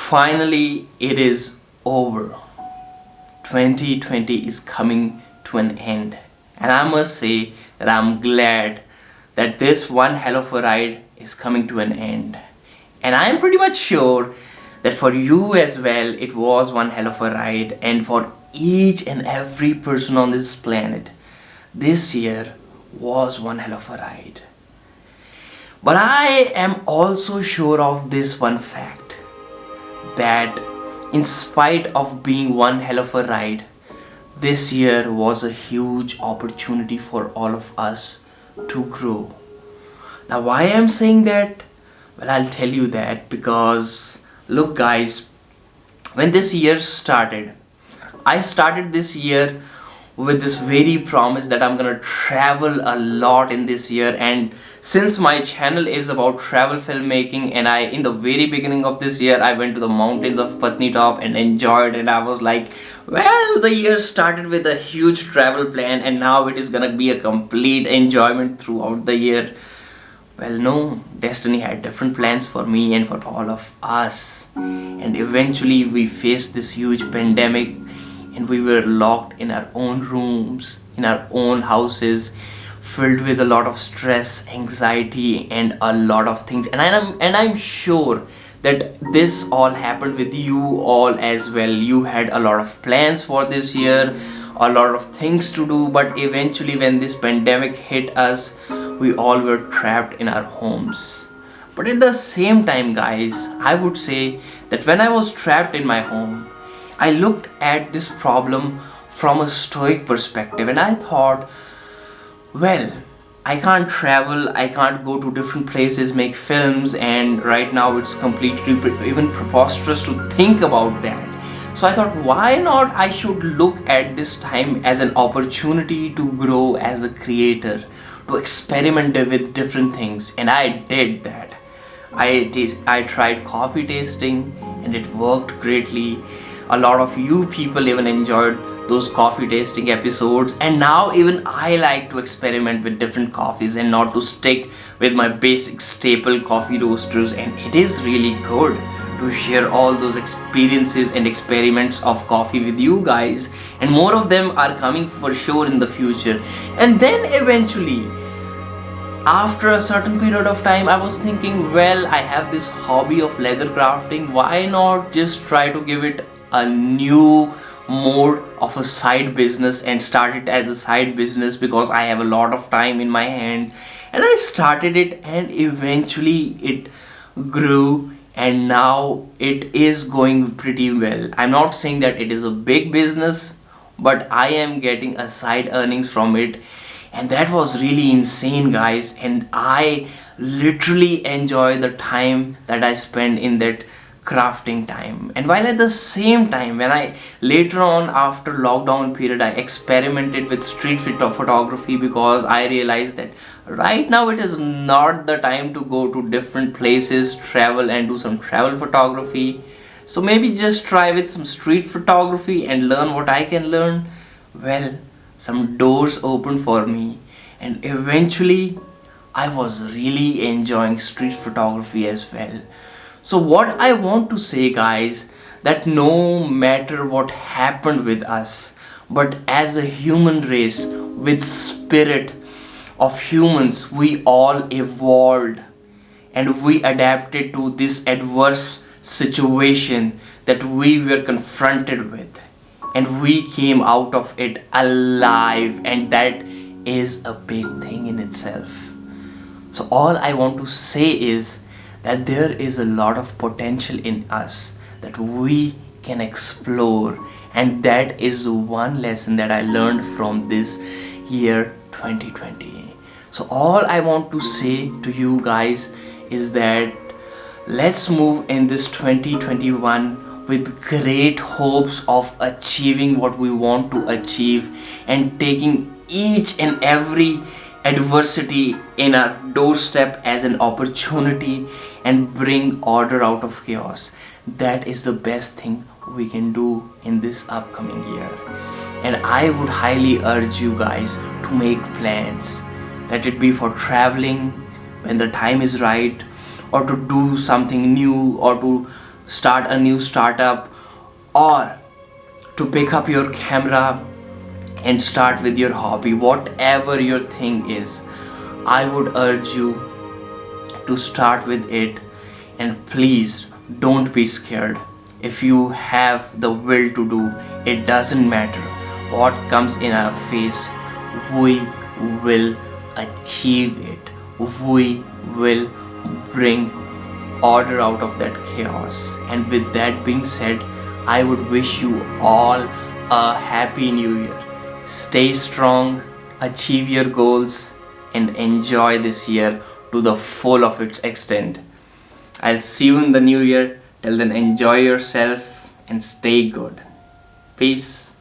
Finally, it is over. 2020 is coming to an end. And I must say that I'm glad that this one hell of a ride is coming to an end. And I'm pretty much sure that for you as well, it was one hell of a ride. And for each and every person on this planet, this year was one hell of a ride. But I am also sure of this one fact that in spite of being one hell of a ride, this year was a huge opportunity for all of us to grow. Now, why I'm saying that? Well, I'll tell you that because look, guys, when this year started, I started this year with this very promise that I'm gonna travel a lot in this year. And since my channel is about travel filmmaking, and I in the very beginning of this year I went to the mountains of Patnitop and enjoyed, and I was like, well, the year started with a huge travel plan and now it is gonna be a complete enjoyment throughout the year. Well, no, destiny had different plans for me and for all of us, and eventually we faced this huge pandemic and we were locked in our own rooms, in our own houses, filled with a lot of stress, anxiety, and a lot of things. And I'm sure that this all happened with you all as well. You had a lot of plans for this year, a lot of things to do, but eventually when this pandemic hit us, we all were trapped in our homes. But at the same time, guys, I would say that when I was trapped in my home, I looked at this problem from a stoic perspective, and I thought, well, I can't travel, I can't go to different places, make films, and right now it's completely even preposterous to think about that. So I thought, why not I should look at this time as an opportunity to grow as a creator, to experiment with different things, and I did that. I tried coffee tasting and it worked greatly. A lot of you people even enjoyed those coffee tasting episodes, and now even I like to experiment with different coffees and not to stick with my basic staple coffee roasters, and it is really good to share all those experiences and experiments of coffee with you guys, and more of them are coming for sure in the future. And then eventually, after a certain period of time, I was thinking, well, I have this hobby of leather crafting, why not just try to give it a new mode of a side business and start it as a side business, because I have a lot of time in my hand. And I started it, and eventually it grew, and now it is going pretty well. I'm not saying that it is a big business, but I am getting a side earnings from it, and that was really insane, guys. And I literally enjoy the time that I spend in that crafting time. And while at the same time, when I later on after lockdown period, I experimented with street photography, because I realized that right now it is not the time to go to different places, travel and do some travel photography. So maybe just try with some street photography and learn what I can learn. Well, some doors opened for me, and eventually I was really enjoying street photography as well. So what I want to say, guys, that no matter what happened with us, but as a human race with spirit of humans, we all evolved and we adapted to this adverse situation that we were confronted with, and we came out of it alive, and that is a big thing in itself. So all I want to say is that there is a lot of potential in us that we can explore, and that is one lesson that I learned from this year 2020. So all I want to say to you guys is that let's move in this 2021 with great hopes of achieving what we want to achieve, and taking each and every adversity in our doorstep as an opportunity, and bring order out of chaos. That is the best thing we can do in this upcoming year. And I would highly urge you guys to make plans. Let it be for traveling when the time is right, or to do something new, or to start a new startup, or to pick up your camera and start with your hobby, whatever your thing is, I would urge you to start with it. And please don't be scared. If you have the will to do, it doesn't matter what comes in our face, we will achieve it. We will bring order out of that chaos. And with that being said, I would wish you all a happy new year. Stay strong, achieve your goals, and enjoy this year to the full of its extent. I'll see you in the new year. Till then, enjoy yourself and stay good. Peace.